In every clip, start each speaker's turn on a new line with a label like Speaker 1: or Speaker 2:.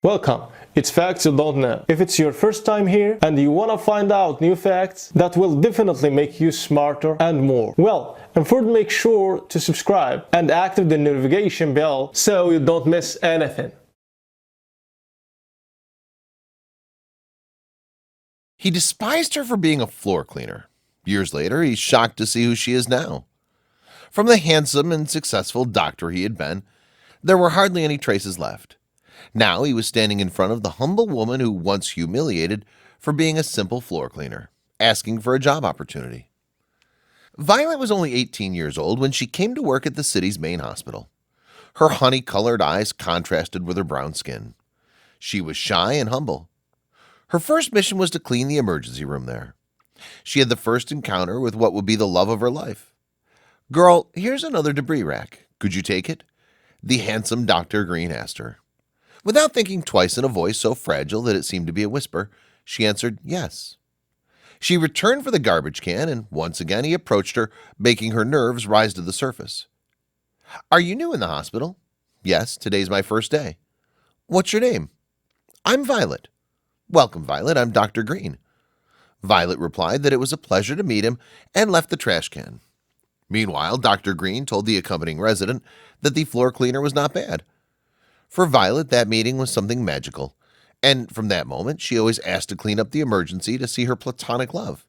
Speaker 1: Welcome. It's Facts You Don't Know. If it's your first time here and you want to find out new facts that will definitely make you smarter and more, and first make sure to subscribe and activate the notification bell so you don't miss anything.
Speaker 2: He despised her for being a floor cleaner. Years later, he's shocked to see who she is now. From the handsome and successful doctor he had been, there were hardly any traces left. Now he was standing in front of the humble woman who once humiliated for being a simple floor cleaner, asking for a job opportunity. Violet was only 18 years old when she came to work at the city's main hospital. Her honey-colored eyes contrasted with her brown skin. She was shy and humble. Her first mission was to clean the emergency room there. She had the first encounter with what would be the love of her life. "Girl, here's another debris rack. Could you take it?" the handsome Dr. Green asked her. Without thinking twice, in a voice so fragile that it seemed to be a whisper, she answered yes. She returned for the garbage can, and once again he approached her, making her nerves rise to the surface. "Are you new in the hospital?" "Yes, today's my first day." "What's your name?" "I'm Violet." "Welcome, Violet, I'm Dr. Green." Violet replied that it was a pleasure to meet him and left the trash can. Meanwhile, Dr. Green told the accompanying resident that the floor cleaner was not bad. For Violet, that meeting was something magical, and from that moment, she always asked to clean up the emergency to see her platonic love.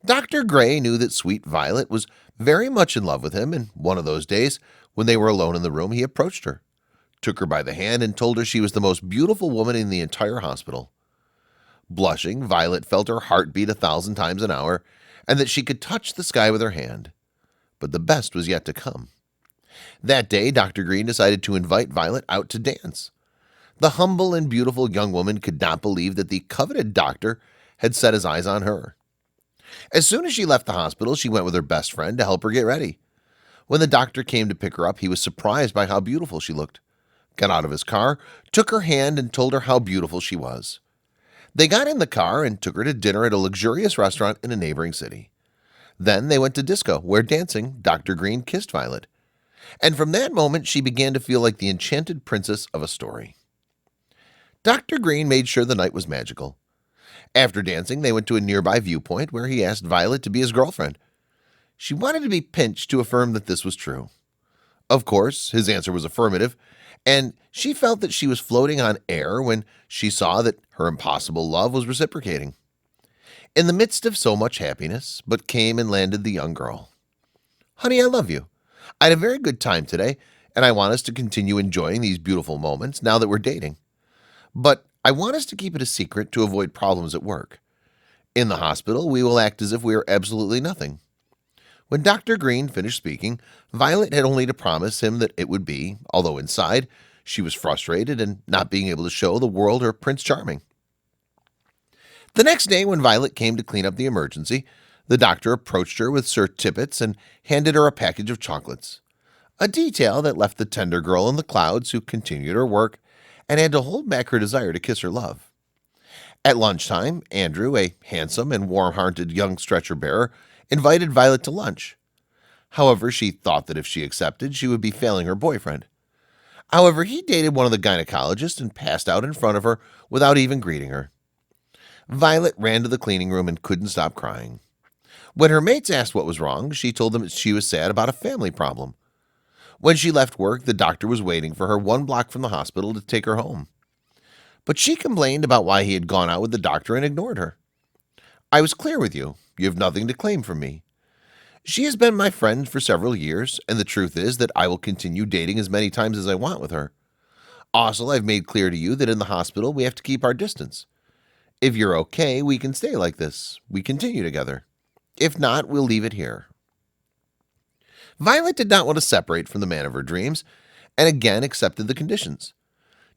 Speaker 2: Dr. Gray knew that sweet Violet was very much in love with him, and one of those days, when they were alone in the room, he approached her, took her by the hand, and told her she was the most beautiful woman in the entire hospital. Blushing, Violet felt her heart beat 1,000 times an hour, and that she could touch the sky with her hand. But the best was yet to come. That day, Dr. Green decided to invite Violet out to dance. The humble and beautiful young woman could not believe that the coveted doctor had set his eyes on her. As soon as she left the hospital, she went with her best friend to help her get ready. When the doctor came to pick her up, he was surprised by how beautiful she looked, got out of his car, took her hand, and told her how beautiful she was. They got in the car and took her to dinner at a luxurious restaurant in a neighboring city. Then they went to disco, where dancing, Dr. Green kissed Violet. And from that moment, she began to feel like the enchanted princess of a story. Dr. Green made sure the night was magical. After dancing, they went to a nearby viewpoint where he asked Violet to be his girlfriend. She wanted to be pinched to affirm that this was true. Of course, his answer was affirmative, and she felt that she was floating on air when she saw that her impossible love was reciprocating. In the midst of so much happiness, but came and landed the young girl. "Honey, I love you. I had a very good time today, and I want us to continue enjoying these beautiful moments now that we're dating. But I want us to keep it a secret to avoid problems at work. In the hospital, we will act as if we are absolutely nothing." When Dr. Green finished speaking, Violet had only to promise him that it would be, although inside, she was frustrated and not being able to show the world her Prince Charming. The next day, when Violet came to clean up the emergency, the doctor approached her with Sir Tippets and handed her a package of chocolates, a detail that left the tender girl in the clouds, who continued her work and had to hold back her desire to kiss her love. At lunchtime, Andrew, a handsome and warm-hearted young stretcher-bearer, invited Violet to lunch. However, she thought that if she accepted, she would be failing her boyfriend. However, he dated one of the gynecologists and passed out in front of her without even greeting her. Violet ran to the cleaning room and couldn't stop crying. When her mates asked what was wrong, she told them that she was sad about a family problem. When she left work, the doctor was waiting for her 1 block from the hospital to take her home. But she complained about why he had gone out with the doctor and ignored her. "I was clear with you. You have nothing to claim from me. She has been my friend for several years, and the truth is that I will continue dating as many times as I want with her. Also, I've made clear to you that in the hospital we have to keep our distance. If you're okay, we can stay like this. We continue together. If not, we'll leave it here." Violet did not want to separate from the man of her dreams, and again accepted the conditions,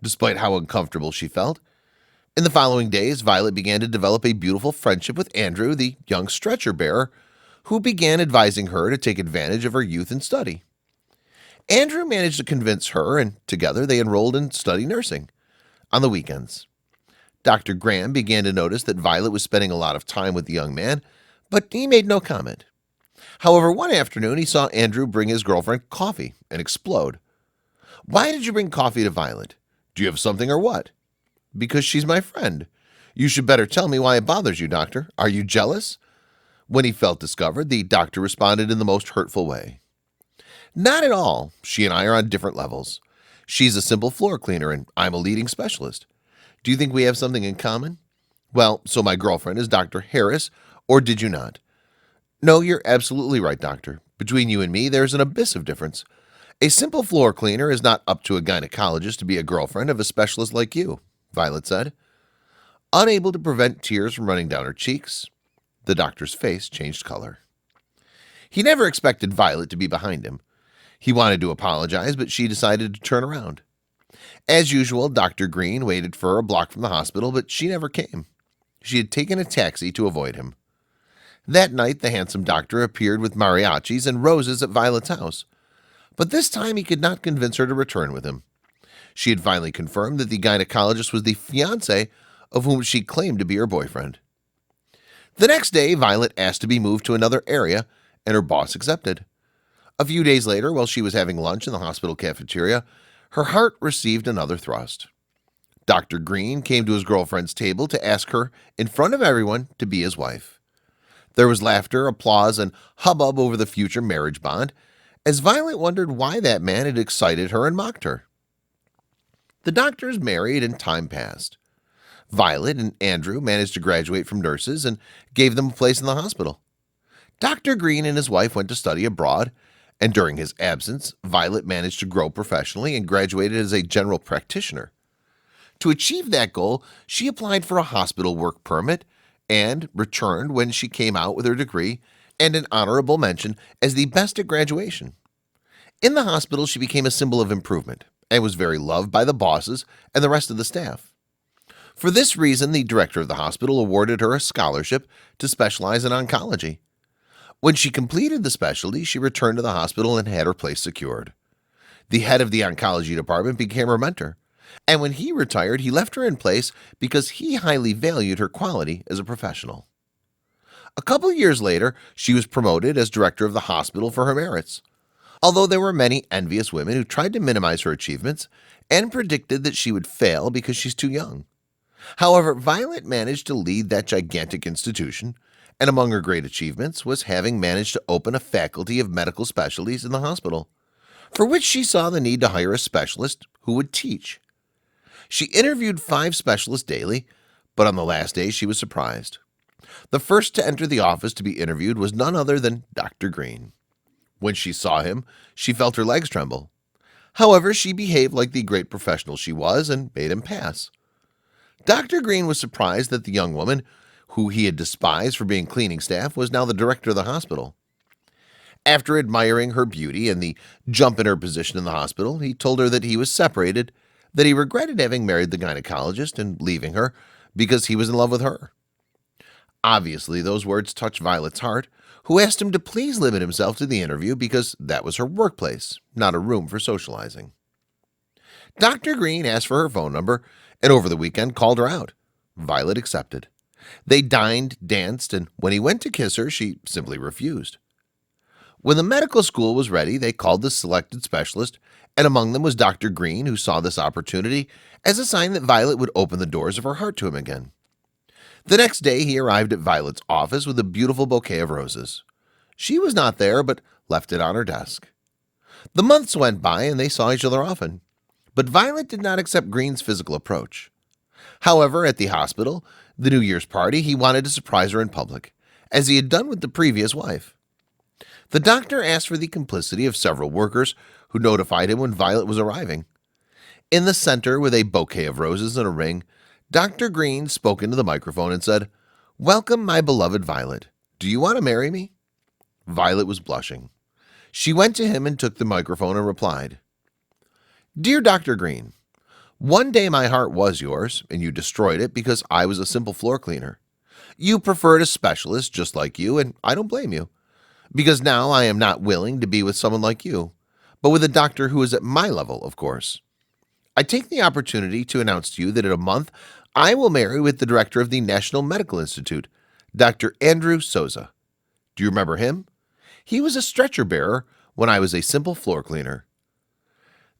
Speaker 2: despite how uncomfortable she felt. In the following days, Violet began to develop a beautiful friendship with Andrew, the young stretcher-bearer, who began advising her to take advantage of her youth and study. Andrew managed to convince her, and together they enrolled in study nursing on the weekends. Dr. Graham began to notice that Violet was spending a lot of time with the young man, but he made no comment. However, one afternoon he saw Andrew bring his girlfriend coffee and explode. "Why did you bring coffee to Violet? Do you have something or what? Because she's my friend. You should better tell me why it bothers you, doctor. Are you jealous? When he felt discovered, the doctor responded in the most hurtful way. Not at all. She and I are on different levels. She's a simple floor cleaner and I'm a leading specialist. Do you think we have something in common? Well, so my girlfriend is Dr. Harris, or did you not? No, you're absolutely right, doctor. Between you and me, there's an abyss of difference. A simple floor cleaner is not up to a gynecologist to be a girlfriend of a specialist like you, Violet said. Unable to prevent tears from running down her cheeks, the doctor's face changed color. He never expected Violet to be behind him. He wanted to apologize, but she decided to turn around. As usual, Dr. Green waited for her a block from the hospital, but she never came. She had taken a taxi to avoid him. That night, the handsome doctor appeared with mariachis and roses at Violet's house. But this time he could not convince her to return with him. She had finally confirmed that the gynecologist was the fiancé of whom she claimed to be her boyfriend. The next day, Violet asked to be moved to another area, and her boss accepted. A few days later, while she was having lunch in the hospital cafeteria, her heart received another thrust. Dr. Green came to his girlfriend's table to ask her, in front of everyone, to be his wife. There was laughter, applause, and hubbub over the future marriage bond, as Violet wondered why that man had excited her and mocked her. The doctors married and time passed. Violet and Andrew managed to graduate from nurses and gave them a place in the hospital. Dr. Green and his wife went to study abroad, and during his absence, Violet managed to grow professionally and graduated as a general practitioner. To achieve that goal, she applied for a hospital work permit and returned when she came out with her degree and an honorable mention as the best at graduation. In the hospital, she became a symbol of improvement and was very loved by the bosses and the rest of the staff. For this reason, the director of the hospital awarded her a scholarship to specialize in oncology. When she completed the specialty, she returned to the hospital and had her place secured. The head of the oncology department became her mentor, and when he retired, he left her in place because he highly valued her quality as a professional. A couple years later, she was promoted as director of the hospital for her merits. Although there were many envious women who tried to minimize her achievements and predicted that she would fail because she's too young. However, Violet managed to lead that gigantic institution, and among her great achievements was having managed to open a faculty of medical specialties in the hospital, for which she saw the need to hire a specialist who would teach. She interviewed 5 specialists daily, but on the last day she was surprised. The first to enter the office to be interviewed was none other than Dr. Green. When she saw him, she felt her legs tremble. However, she behaved like the great professional she was and made him pass. Dr. Green was surprised that the young woman, who he had despised for being cleaning staff, was now the director of the hospital. After admiring her beauty and the jump in her position in the hospital, he told her that he was separated, that he regretted having married the gynecologist and leaving her because he was in love with her. Obviously, those words touched Violet's heart, who asked him to please limit himself to the interview because that was her workplace, not a room for socializing. Dr. Green asked for her phone number and over the weekend called her out. Violet accepted. They dined, danced, and when he went to kiss her, she simply refused. When the medical school was ready, they called the selected specialist, and among them was Dr. Green, who saw this opportunity as a sign that Violet would open the doors of her heart to him again. The next day, he arrived at Violet's office with a beautiful bouquet of roses. She was not there, but left it on her desk. The months went by, and they saw each other often. But Violet did not accept Green's physical approach. However, at the hospital, the New Year's party, he wanted to surprise her in public, as he had done with the previous wife. The doctor asked for the complicity of several workers who notified him when Violet was arriving. In the center, with a bouquet of roses and a ring, Dr. Green spoke into the microphone and said, "Welcome, my beloved Violet. Do you want to marry me?" Violet was blushing. She went to him and took the microphone and replied, "Dear Dr. Green, one day my heart was yours, and you destroyed it because I was a simple floor cleaner. You preferred a specialist just like you, and I don't blame you, because now I am not willing to be with someone like you, but with a doctor who is at my level, of course. I take the opportunity to announce to you that in a month I will marry with the director of the National Medical Institute, Dr. Andrew Souza. Do you remember him? He was a stretcher bearer when I was a simple floor cleaner."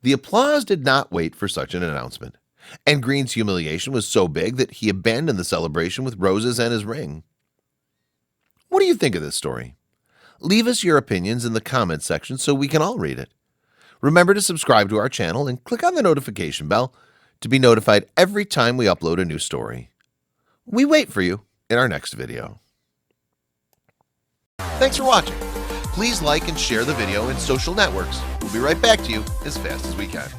Speaker 2: The applause did not wait for such an announcement. And Green's humiliation was so big that he abandoned the celebration with roses and his ring. What do you think of this story? Leave us your opinions in the comments section so we can all read it. Remember to subscribe to our channel and click on the notification bell to be notified every time we upload a new story. We wait for you in our next video. Thanks for watching. Please like and share the video in social networks. We'll be right back to you as fast as we can.